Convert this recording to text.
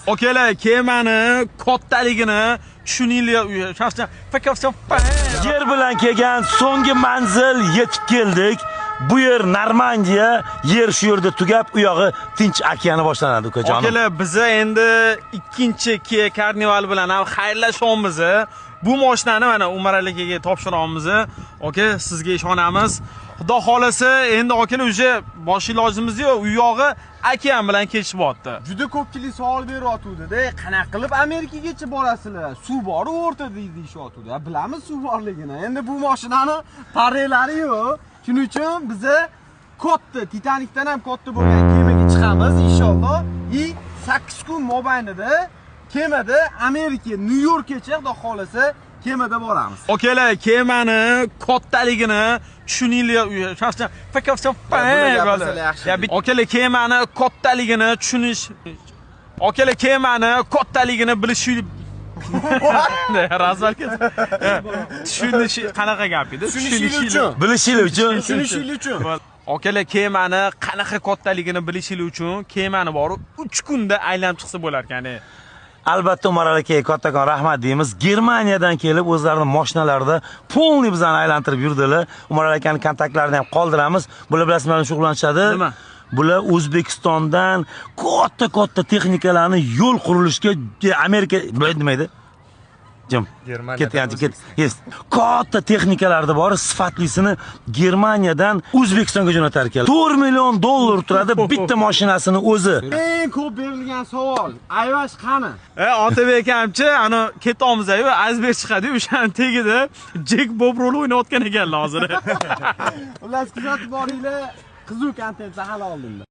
Okalar, kemani kattaligini tushuninglar. Yer bilan kelgan so'nggi manzil yetib keldik. Bu yer Normandiya, yer shu yerda tugab, u yog'i Tinch okeani boshlanadi, ukajonim. Okalar, biz endi ikkinchi Kia Carnival bilan ham xayrlashamiz. Bu mashinani mana Umar akaga topshiramiz. Oka, sizga ishonamiz. Xudo xolasa, endi okalar uje bosh ilojimiz yo'q, u yog'i okean bilan ketishyapti. Juda ko'pchilik savol beryotuvdi-da, qanaqa qilib Amerikagacha borasizlar? Suv bor o'rtada deyishyotuvdi. Bilamiz suv borligini. Endi bu mashinani parrelari yo'q. Shuning uchun biz katta, Titanikdan ham katta bo'lgan kemaga chiqamiz inshaalloh. 8 kun mobaynida kemada Amerika, Nyu-Yorkgacha xudo xolasa kemada boramiz. Okalar, kemani kattaligini tushuninglar. Okalar, kemani kattaligini tushunish. Okalar, kemani kattaligini bilish razvalka tushunish qanaqa gap edi? Bilishinglar uchun. Okalar, kemani qanaqa kattaligini bilishinglar uchun kemani borib 3 kunda aylanib chiqsa bo'lar ekan. Albatta Umar akaga kattakon rahmat deymiz. Germaniyadan kelib o'zlarining mashinalarida polni bizani aylantirib yurdilar. Umar akaning kontaktlarini ham qoldiramiz. Bular bilan bilan shug'ullanishadi. Nima? Bular O'zbekistondan katta texnikalarni yo'l qurilishiga Amerika nima edi? Jim. Ket. Katta texnikalarda bor, sifatlisini Germaniyadan O'zbekistonga jo'natar ekan. $4 million turadi bitta mashinasini o'zi. Eng ko'p berilgan savol, Ayvash qani? Otabek akamchi, ana ketamiz-yu, iceberg chiqadi, o'shaning tagida Jack Bob rol o'ynayotgan ekanlar hozir. Ular kuzatib boringlar, qiziq kontent hali oldinda.